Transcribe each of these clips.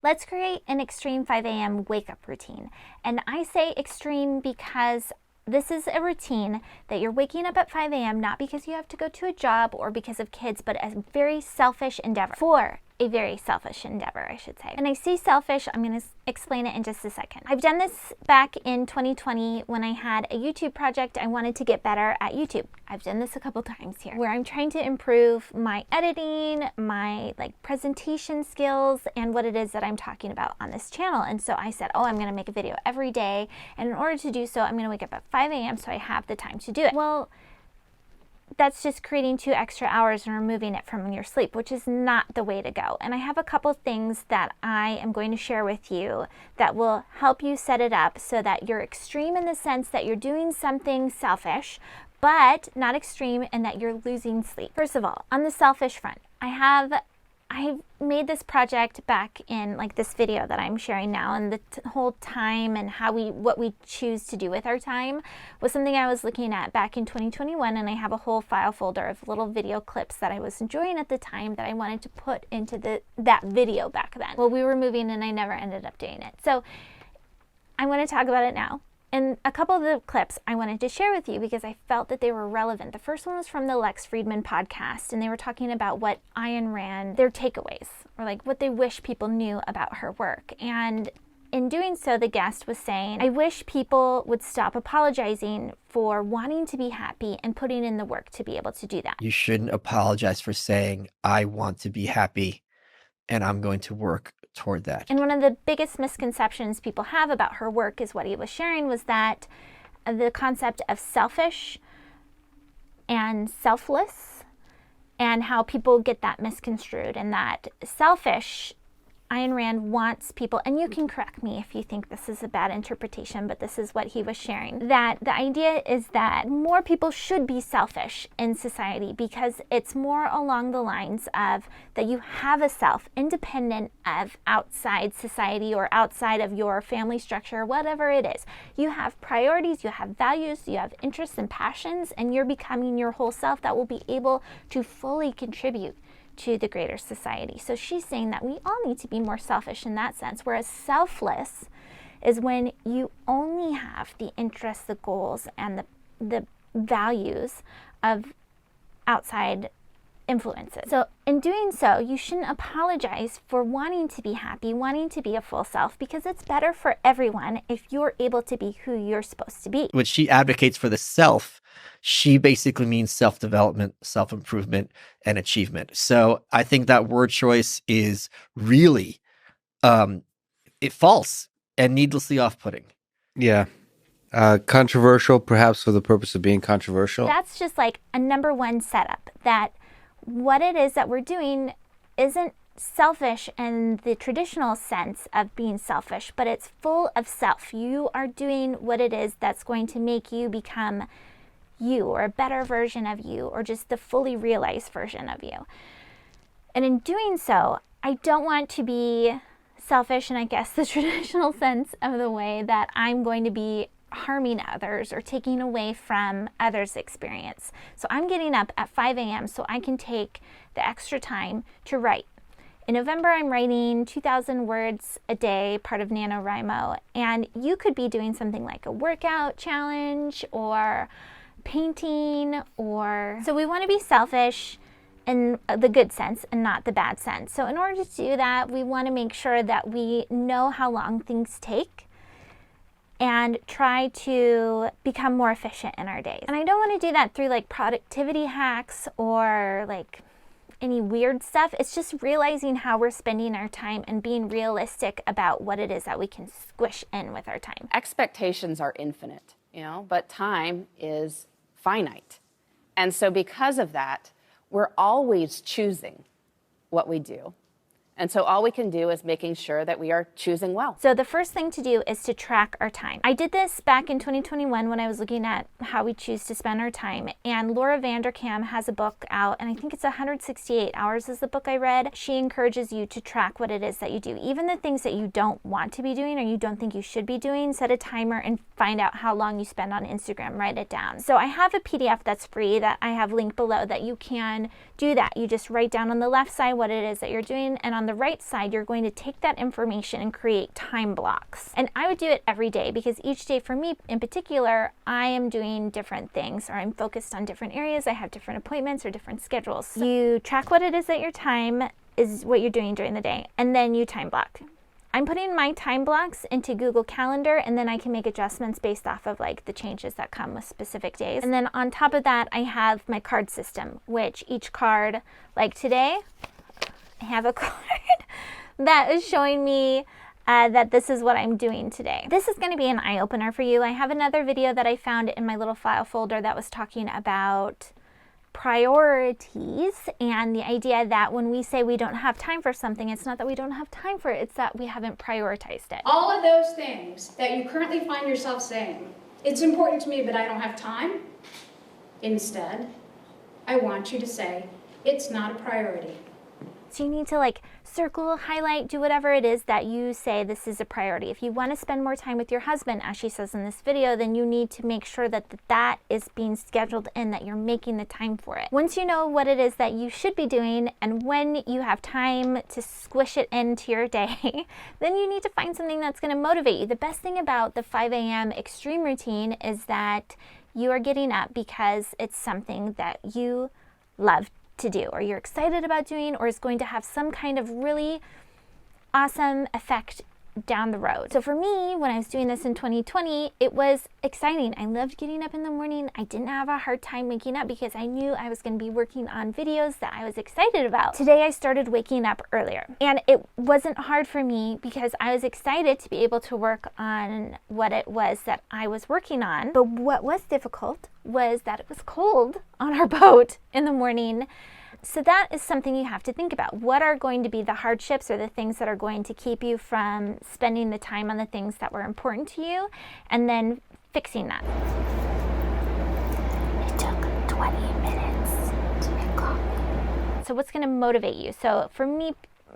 Let's create an extreme 5 a.m. wake-up routine. And I say extreme because this is a routine that you're waking up at 5 a.m. not because you have to go to a job or because of kids, but a very selfish endeavor. For a very selfish endeavor, I should say. And I say selfish, I'm going to explain it in just a second. I've done this back in 2020 when I had a YouTube project. I wanted to get better at YouTube. I've done this a couple times here where I'm trying to improve my editing, my presentation skills, and what it is that I'm talking about on this channel. And so I said, I'm going to make a video every day. And in order to do so, I'm going to wake up at 5 a.m. so I have the time to do it. Well, that's just creating 2 extra hours and removing it from your sleep, which is not the way to go. And I have a couple things that I am going to share with you that will help you set it up so that you're extreme in the sense that you're doing something selfish, but not extreme in that you're losing sleep. First of all, on the selfish front, I made this project back in this video that I'm sharing now, and the whole time and what we choose to do with our time was something I was looking at back in 2021, and I have a whole file folder of little video clips that I was enjoying at the time that I wanted to put into that video back then. Well, we were moving and I never ended up doing it. So I want to talk about it now. And a couple of the clips I wanted to share with you because I felt that they were relevant. The first one was from the Lex Fridman podcast, and they were talking about what Ayn Rand, their takeaways, or what they wish people knew about her work. And in doing so, the guest was saying, I wish people would stop apologizing for wanting to be happy and putting in the work to be able to do that. You shouldn't apologize for saying, I want to be happy and I'm going to work toward that. And one of the biggest misconceptions people have about her work is what he was sharing was that the concept of selfish and selfless, and how people get that misconstrued, and that selfish, Ayn Rand wants people, and you can correct me if you think this is a bad interpretation, but this is what he was sharing, that the idea is that more people should be selfish in society because it's more along the lines of that you have a self independent of outside society or outside of your family structure, whatever it is. You have priorities, you have values, you have interests and passions, and you're becoming your whole self that will be able to fully contribute to the greater society. So she's saying that we all need to be more selfish in that sense, whereas selfless is when you only have the interests, the goals, and the values of outside influences. So in doing so, you shouldn't apologize for wanting to be happy, wanting to be a full self, because it's better for everyone if you're able to be who you're supposed to be. When she advocates for the self, she basically means self-development, self-improvement, and achievement. So I think that word choice is really false and needlessly off-putting. Yeah. Controversial, perhaps for the purpose of being controversial. That's just a number one setup, that what it is that we're doing isn't selfish in the traditional sense of being selfish, but it's full of self. You are doing what it is that's going to make you become you, or a better version of you, or just the fully realized version of you. And in doing so, I don't want to be selfish in, I guess, the traditional sense of the way that I'm going to be harming others or taking away from others' experience. So I'm getting up at 5 a.m. so I can take the extra time to write. In November, I'm writing 2,000 words a day, part of NaNoWriMo, and you could be doing something like a workout challenge or painting, so we want to be selfish in the good sense and not the bad sense. So in order to do that, we want to make sure that we know how long things take and try to become more efficient in our days. And I don't want to do that through productivity hacks or any weird stuff. It's just realizing how we're spending our time and being realistic about what it is that we can squish in with our time. Expectations are infinite, but time is finite. And so because of that, we're always choosing what we do. And so all we can do is making sure that we are choosing well. So the first thing to do is to track our time. I did this back in 2021 when I was looking at how we choose to spend our time. And Laura Vanderkam has a book out, and I think it's 168 Hours is the book I read. She encourages you to track what it is that you do. Even the things that you don't want to be doing or you don't think you should be doing, set a timer and find out how long you spend on Instagram. Write it down. So I have a PDF that's free that I have linked below that you can do that. You just write down on the left side what it is that you're doing, and on the the right side, you're going to take that information and create time blocks. And I would do it every day because each day for me in particular, I am doing different things or I'm focused on different areas. I have different appointments or different schedules. You track what it is that your time is, what you're doing during the day, and then you time block. I'm putting my time blocks into Google Calendar, and then I can make adjustments based off of like the changes that come with specific days. And then on top of that, I have my card system, which each card, like today, I have a card that is showing me that this is what I'm doing today. This is going to be an eye-opener for you. I have another video that I found in my little file folder that was talking about priorities and the idea that when we say we don't have time for something, it's not that we don't have time for it, it's that we haven't prioritized it. All of those things that you currently find yourself saying, it's important to me, but I don't have time. Instead, I want you to say, it's not a priority. So you need to like circle, highlight, do whatever it is that you say this is a priority. If you want to spend more time with your husband, as she says in this video, then you need to make sure that that is being scheduled in, that you're making the time for it. Once you know what it is that you should be doing and when you have time to squish it into your day, then you need to find something that's going to motivate you. The best thing about the 5 a.m. extreme routine is that you are getting up because it's something that you love to do, or you're excited about doing, or is going to have some kind of really awesome effect down the road. So for me, when I was doing this in 2020, it was exciting. I loved getting up in the morning. I didn't have a hard time waking up because I knew I was going to be working on videos that I was excited about. Today I started waking up earlier, and it wasn't hard for me because I was excited to be able to work on what it was that I was working on. But what was difficult was that it was cold on our boat in the morning. So that is something you have to think about. What are going to be the hardships or the things that are going to keep you from spending the time on the things that were important to you, and then fixing that. It took 20 minutes to make coffee. So what's going to motivate you? So for me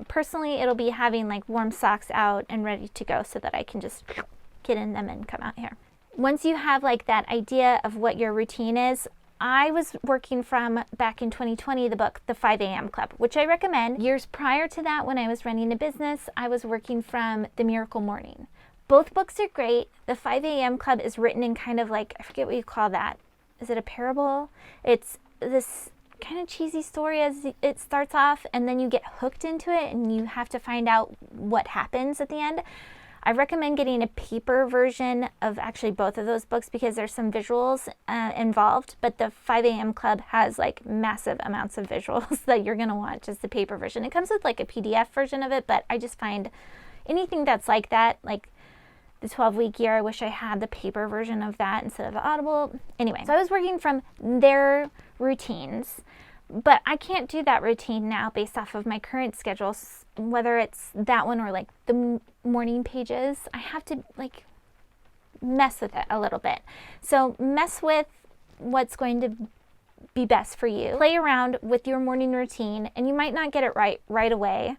personally, it'll be having like warm socks out and ready to go so that I can just get in them and come out here. Once you have like that idea of what your routine is, I was working from, back in 2020, the book, The 5 a.m. Club, which I recommend. Years prior to that, when I was running a business, I was working from The Miracle Morning. Both books are great. The 5 a.m. Club is written in kind of like, I forget what you call that. Is it a parable? It's this kind of cheesy story as it starts off, and then you get hooked into it and you have to find out what happens at the end. I recommend getting a paper version of actually both of those books because there's some visuals involved, but the 5 a.m. Club has like massive amounts of visuals that you're going to want, just the paper version. It comes with like a PDF version of it, but I just find anything that's like that, like the 12-week year, I wish I had the paper version of that instead of the Audible. Anyway, so I was working from their routines, but I can't do that routine now based off of my current schedule, whether it's that one or like the morning pages. I have to like mess with it a little bit. So mess with what's going to be best for you. Play around with your morning routine, and you might not get it right away.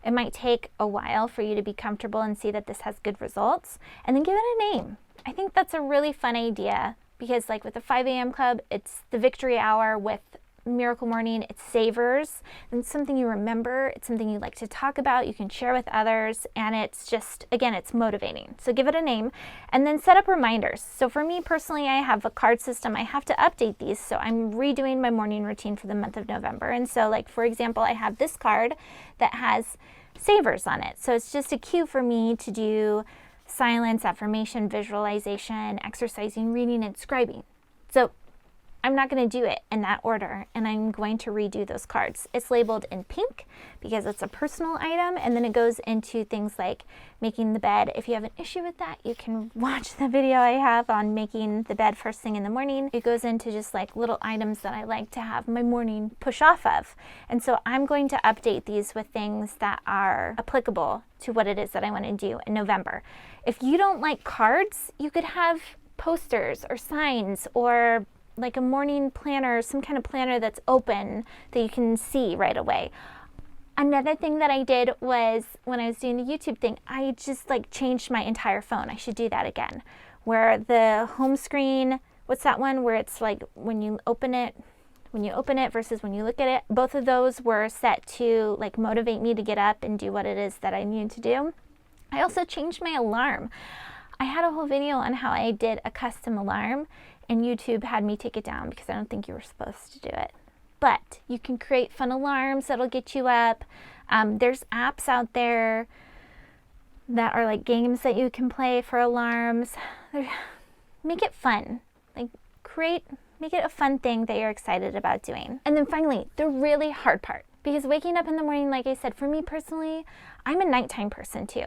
It might take a while for you to be comfortable and see that this has good results, and then give it a name. I think that's a really fun idea because like with the 5 a.m. Club, it's the victory hour. With Miracle Morning, it's savers, and it's something you remember. It's something you like to talk about, you can share with others, and it's just, again, it's motivating. So give it a name and then set up reminders. So for me personally, I have a card system. I have to update these, so I'm redoing my morning routine for the month of November. And so like, for example, I have this card that has savers on it. So it's just a cue for me to do silence, affirmation, visualization, exercising, reading, and scribing. So I'm not going to do it in that order, and I'm going to redo those cards. It's labeled in pink because it's a personal item, and then it goes into things like making the bed. If you have an issue with that, you can watch the video I have on making the bed first thing in the morning. It goes into just like little items that I like to have my morning push off of. And so I'm going to update these with things that are applicable to what it is that I want to do in November. If you don't like cards, you could have posters or signs or like a morning planner, some kind of planner that's open that you can see right away. Another thing that I did was when I was doing the YouTube thing, I just like changed my entire phone. I should do that again. Where the home screen, what's that one where it's like when you open it, when you open it versus when you look at it. Both of those were set to like motivate me to get up and do what it is that I needed to do. I also changed my alarm. I had a whole video on how I did a custom alarm, and YouTube had me take it down because I don't think you were supposed to do it. But you can create fun alarms that'll get you up. There's apps out there that are like games that you can play for alarms. Make it fun. Like make it a fun thing that you're excited about doing. And then finally, the really hard part, because waking up in the morning, like I said, for me personally, I'm a nighttime person too.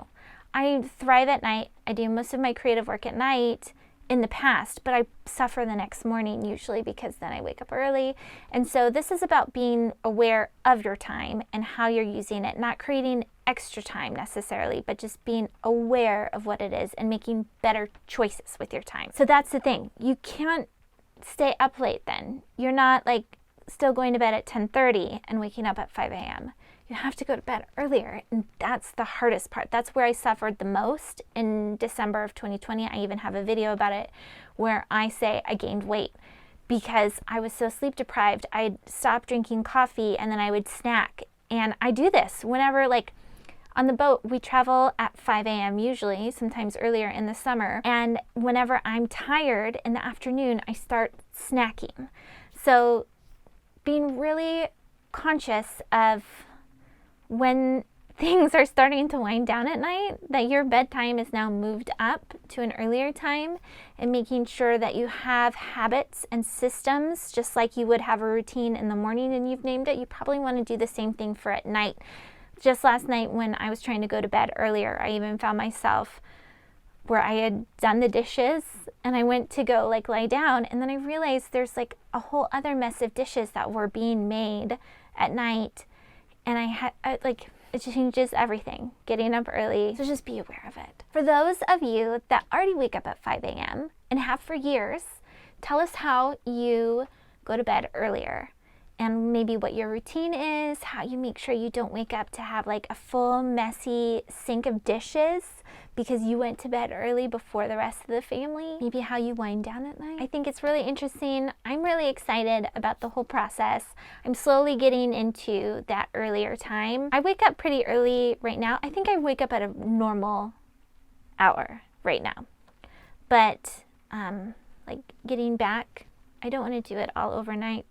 I thrive at night. I do most of my creative work at night in the past, but I suffer the next morning usually because then I wake up early. And so this is about being aware of your time and how you're using it, not creating extra time necessarily, but just being aware of what it is and making better choices with your time. So that's the thing. You can't stay up late then. You're not like still going to bed at 10:30 and waking up at 5 a.m. You have to go to bed earlier, and that's the hardest part. That's where I suffered the most in December of 2020. I even have a video about it where I say I gained weight because I was so sleep deprived. I'd stop drinking coffee and then I would snack. And I do this whenever, like on the boat, we travel at 5 a.m. usually, sometimes earlier in the summer. And whenever I'm tired in the afternoon, I start snacking. So being really conscious of when things are starting to wind down at night, that your bedtime is now moved up to an earlier time, and making sure that you have habits and systems, just like you would have a routine in the morning and you've named it. You probably want to do the same thing for at night. Just last night when I was trying to go to bed earlier, I even found myself where I had done the dishes and I went to go like lie down, and then I realized there's like a whole other mess of dishes that were being made at night. And it changes everything, getting up early. So just be aware of it. For those of you that already wake up at 5 a.m. and have for years, tell us how you go to bed earlier and maybe what your routine is, how you make sure you don't wake up to have like a full messy sink of dishes because you went to bed early before the rest of the family. Maybe how you wind down at night. I think it's really interesting. I'm really excited about the whole process. I'm slowly getting into that earlier time. I wake up pretty early right now. I think I wake up at a normal hour right now. But like getting back, I don't want to do it all overnight.